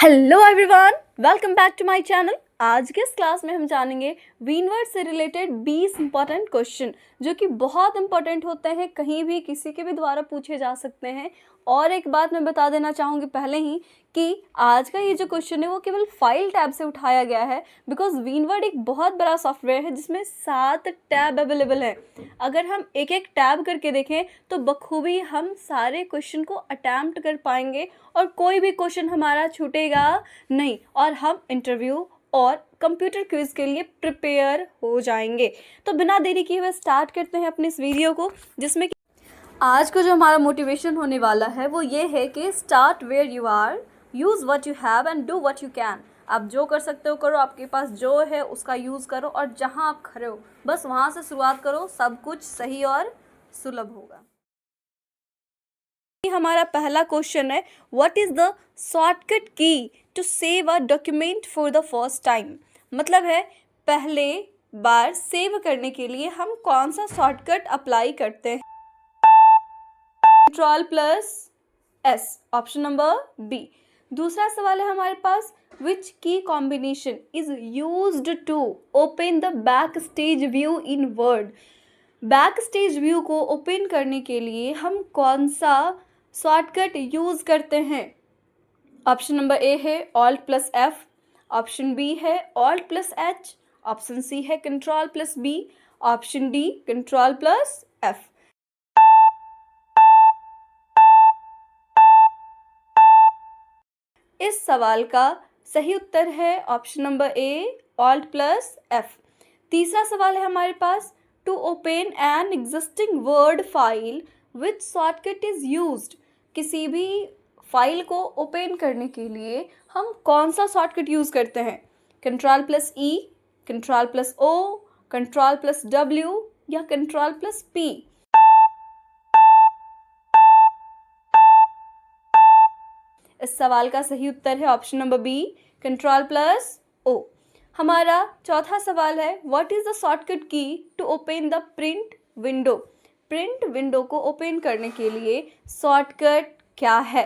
Hello everyone, welcome back to my channel. आज के इस क्लास में हम जानेंगे वीनवर्ड से रिलेटेड 20 इंपॉर्टेंट क्वेश्चन जो कि बहुत इंपॉर्टेंट होते हैं, कहीं भी किसी के भी द्वारा पूछे जा सकते हैं। और एक बात मैं बता देना चाहूँगी पहले ही कि आज का ये जो क्वेश्चन है वो केवल फाइल टैब से उठाया गया है, बिकॉज वीनवर्ड एक बहुत बड़ा सॉफ्टवेयर है जिसमें 7 टैब अवेलेबल है। अगर हम एक एक टैब करके देखें तो बखूबी हम सारे क्वेश्चन को अटैम्प्ट कर पाएंगे और कोई भी क्वेश्चन हमारा छूटेगा नहीं, और हम इंटरव्यू और कंप्यूटर क्विज के लिए प्रिपेयर हो जाएंगे। तो बिना देरी किए हुए स्टार्ट करते हैं अपने इस वीडियो को, जिसमें कि आज का जो हमारा मोटिवेशन होने वाला है वो ये है कि start where you are, use what you have and do what you can. आप जो कर सकते हो करो, आपके पास जो है उसका यूज़ करो, और जहां आप खड़े हो बस वहां से शुरुआत करो, सब कुछ सही और सुलभ होगा। हमारा पहला क्वेश्चन है, what is the shortcut key to save a document for the first time. मतलब है पहले बार सेव करने के लिए हम कौन सा शॉर्टकट अप्लाई करते हैं। Ctrl+S, option number B. दूसरा सवाल है हमारे पास, which key combination is used to open the back stage view in Word. Back stage view को ओपन करने के लिए हम कौन सा शॉर्टकट यूज करते हैं। ऑप्शन नंबर ए है Alt+F, ऑप्शन बी है Alt+H, ऑप्शन सी है Ctrl+B, ऑप्शन डी Ctrl+F। इस सवाल का सही उत्तर है ऑप्शन नंबर ए Alt+F। तीसरा सवाल है हमारे पास, to open an existing word file which shortcut is used. किसी भी फाइल को ओपन करने के लिए हम कौन सा शॉर्टकट यूज़ करते हैं। Ctrl+E, Ctrl+O, Ctrl+W या Ctrl+P। इस सवाल का सही उत्तर है ऑप्शन नंबर बी Ctrl+O। हमारा चौथा सवाल है, what is the shortcut key to open the print window. Print window को ओपन करने के लिए शॉर्टकट क्या है।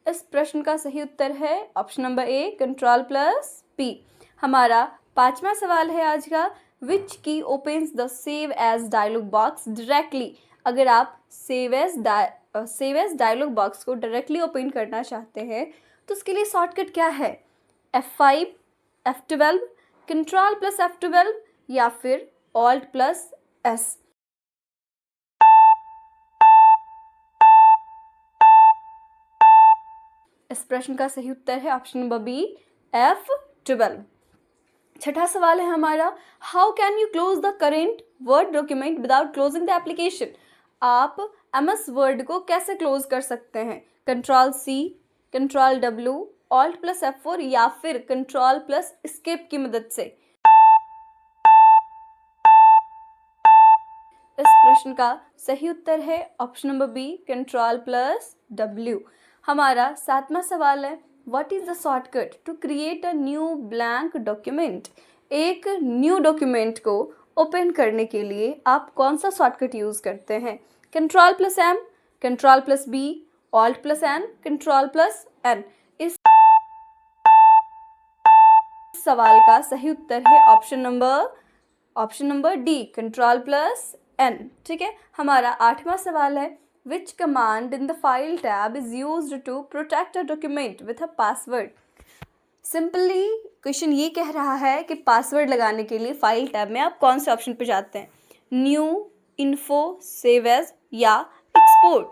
इस प्रश्न का सही उत्तर है ऑप्शन नंबर ए Ctrl+P। हमारा पांचवा सवाल है आज का, which key opens the save as dialog box directly. अगर आप सेव एज डायलॉग बॉक्स को डायरेक्टली ओपन करना चाहते हैं तो उसके लिए शॉर्टकट क्या है। F5, F12, Ctrl+F12 या फिर Alt+S। इस प्रश्न का सही उत्तर है ऑप्शन नंबर बी F12। छठा सवाल है हमारा, how can you close the current word document without closing the application. आप MS वर्ड को कैसे क्लोज कर सकते हैं। Ctrl+C, Ctrl+W, Alt+F4 या फिर Ctrl+Escape की मदद से। इस प्रश्न का सही उत्तर है ऑप्शन नंबर बी Ctrl+W। हमारा सातवां सवाल है, what is the shortcut to create a new blank document. एक न्यू डॉक्यूमेंट को ओपन करने के लिए आप कौन सा शॉर्टकट यूज करते हैं। Ctrl+M, Ctrl+B, Alt+N, Ctrl+N। इस सवाल का सही उत्तर है ऑप्शन नंबर डी Ctrl+N। ठीक है। हमारा आठवां सवाल है, which command in the file tab is used to protect a document with a password. Simply question ये कह रहा है कि पासवर्ड लगाने के लिए फाइल टैब में आप कौन से ऑप्शन पे जाते हैं, न्यू, इन्फो, सेव एज या एक्सपोर्ट।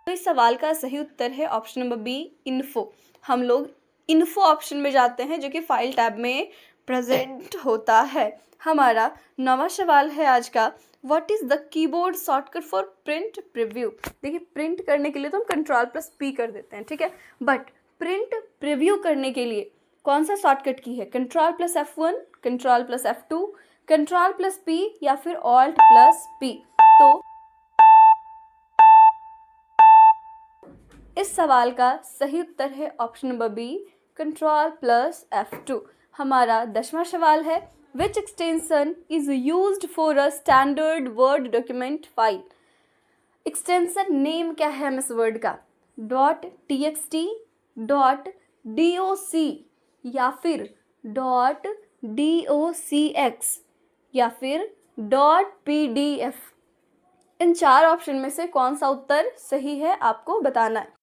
तो इस सवाल का सही उत्तर है ऑप्शन नंबर बी इन्फो। हम लोग इन्फो ऑप्शन में जाते हैं जो कि फाइल टैब में प्रेजेंट होता है। हमारा नौवां सवाल है आज का, what is the keyboard shortcut for print preview. देखिए प्रिंट करने के लिए तो हम Ctrl+P कर देते हैं, ठीक है, बट प्रिंट प्रीव्यू करने के लिए कौन सा शॉर्टकट की है। Ctrl+F1, Ctrl+F2, Ctrl+P या फिर Alt+P। तो इस सवाल का सही उत्तर है ऑप्शन नंबर बी Ctrl+F2। हमारा 10वां सवाल है, which extension is used for a standard word document file. Extension name क्या है एमएस वर्ड का? .txt, .doc या फिर .docx या फिर .pdf। इन चार ऑप्शन में से कौन सा उत्तर सही है आपको बताना है।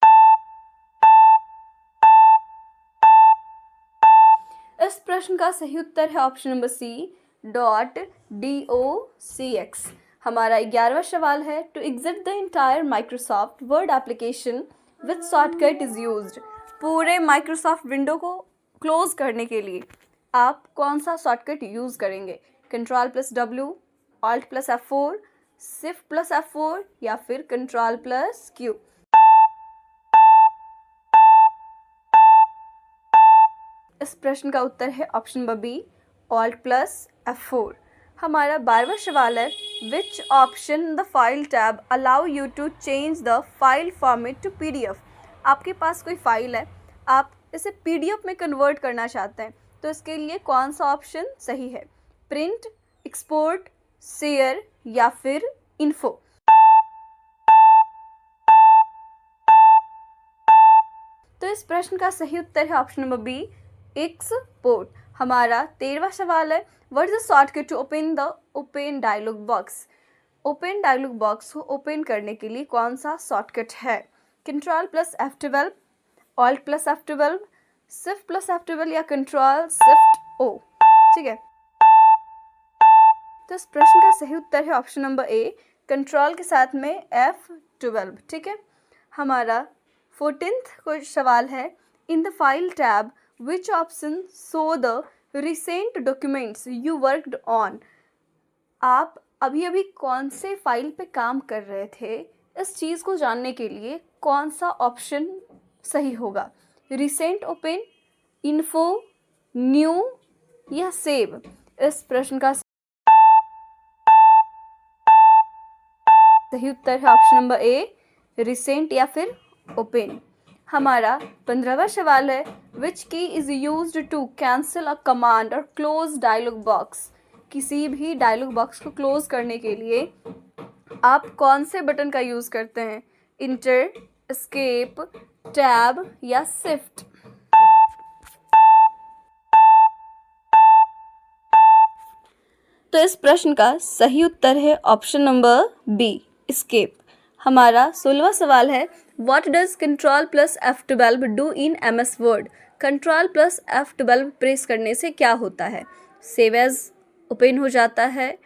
इस प्रश्न का सही उत्तर है ऑप्शन नंबर सी .docx। हमारा 11वां सवाल है to exit the entire Microsoft Word application which shortcut is used. पूरे माइक्रोसॉफ्ट विंडो को क्लोज करने के लिए आप कौन सा शॉर्टकट यूज़ करेंगे? Ctrl+W, Alt+F4, Shift+F4 या फिर Ctrl+Q। इस प्रश्न का उत्तर है ऑप्शन नंबर बी Alt+F4। हमारा 12वां सवाल है which option the file tab allow you to change the file format to PDF। आपके पास कोई फाइल है, आप इसे PDF में कन्वर्ट करना चाहते हैं, तो इसके लिए कौन सा ऑप्शन सही है? प्रिंट, एक्सपोर्ट, शेयर या फिर इन्फो। तो इस प्रश्न का सही उत्तर है ऑप्शन नंबर बी एक्सपोर्ट। हमारा 13वां सवाल है what is the shortcut to open the open dialog box. Open dialog box को ओपन करने के लिए कौन सा शॉर्टकट है? Ctrl+F12, Alt+F12, Shift+F12 या Ctrl+Shift+O। ठीक है, तो इस प्रश्न का सही उत्तर है ऑप्शन नंबर ए कंट्रोल के साथ में F12। ठीक है, हमारा 14th सवाल है इन the file tab which option show the recent documents you worked on. आप अभी अभी कौन से फाइल पे काम कर रहे थे, इस चीज़ को जानने के लिए कौन सा ऑप्शन सही होगा? रिसेंट ओपन, इन्फो, न्यू या सेव। इस प्रश्न का सही उत्तर है ऑप्शन नंबर ए रिसेंट या फिर ओपन। हमारा 15वां सवाल है विच की is used to cancel a command और क्लोज डायलॉग बॉक्स। किसी भी डायलॉग बॉक्स को क्लोज करने के लिए आप कौन से बटन का यूज़ करते हैं? इंटर, एस्केप, टैब या शिफ्ट। तो इस प्रश्न का सही उत्तर है ऑप्शन नंबर बी एस्केप। हमारा 16वां सवाल है what does Ctrl+F12 do in MS word. Ctrl+F12 press करने से क्या होता है? सेव एज ओपन हो जाता है,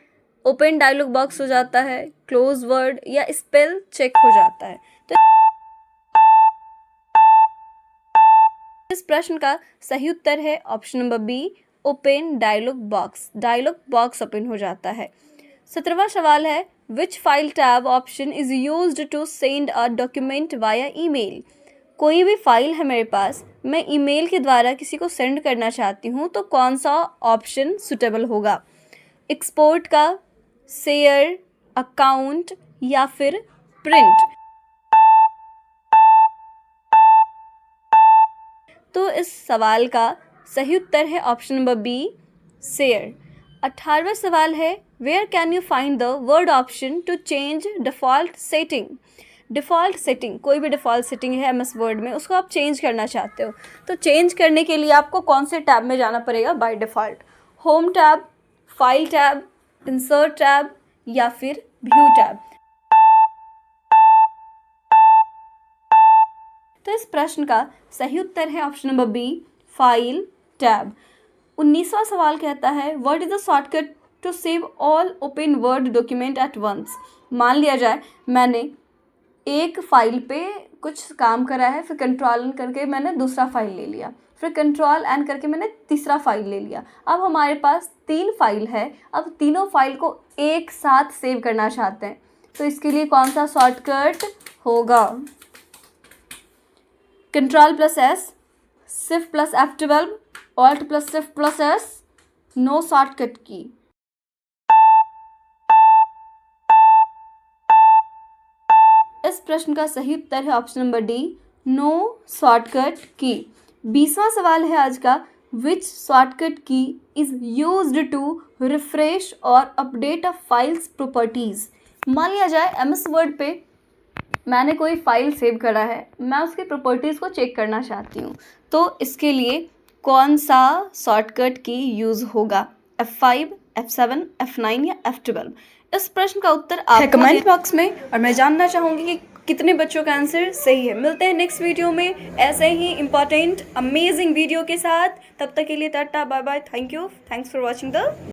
ओपन डायलॉग बॉक्स हो जाता है, क्लोज वर्ड या स्पेल चेक हो जाता है। तो इस प्रश्न का सही उत्तर है option number B open dialog box. Dialog box open हो जाता है। 17वां सवाल है which file tab option is used to send a document via email. कोई भी फाइल है मेरे पास, मैं ईमेल के द्वारा किसी को सेंड करना चाहती हूँ, तो कौन सा ऑप्शन सुटेबल होगा? एक्सपोर्ट का, शेयर, अकाउंट या फिर प्रिंट। तो इस सवाल का सही उत्तर है ऑप्शन नंबर बी शेयर। 18वां सवाल है where can you find the Word option to change default setting. Default setting, कोई भी डिफ़ॉल्ट सेटिंग है MS वर्ड में, उसको आप चेंज करना चाहते हो, तो चेंज करने के लिए आपको कौन से टैब में जाना पड़ेगा by default? Home tab, file tab, insert tab या फिर व्यू टैब। तो इस प्रश्न का सही उत्तर है option number B file tab. 19वां सवाल कहता है what is the shortcut to save all open word document at once. मान लिया जाए मैंने एक फाइल पे कुछ काम करा है, फिर Ctrl करके मैंने दूसरा फाइल ले लिया, फिर Ctrl करके मैंने तीसरा फाइल ले लिया। अब हमारे पास 3 फाइल है, अब तीनों फाइल को एक साथ सेव करना चाहते हैं, तो इसके लिए कौन सा शॉर्टकट होगा? Ctrl+S, Shift+F12, Alt+Shift+S, no shortcut की। इस प्रश्न का सही उत्तर है option number D no shortcut key. 20वां सवाल है आज का Which shortcut key is used to refresh or update a file's properties? मान लिया जाए MS Word पे मैंने कोई फाइल सेव करा है, मैं उसकी प्रॉपर्टीज़ को चेक करना चाहती हूँ, तो इसके लिए कौन सा शॉर्टकट की यूज़ होगा? F5, F7, F9 या F12? इस प्रश्न का उत्तर आप कमेंट बॉक्स में, और मैं जानना चाहूँगी कि कितने बच्चों का आंसर सही है। मिलते हैं नेक्स्ट वीडियो में ऐसे ही इंपॉर्टेंट अमेजिंग वीडियो के साथ। तब तक के लिए tata bye bye, thank you, thanks for watching the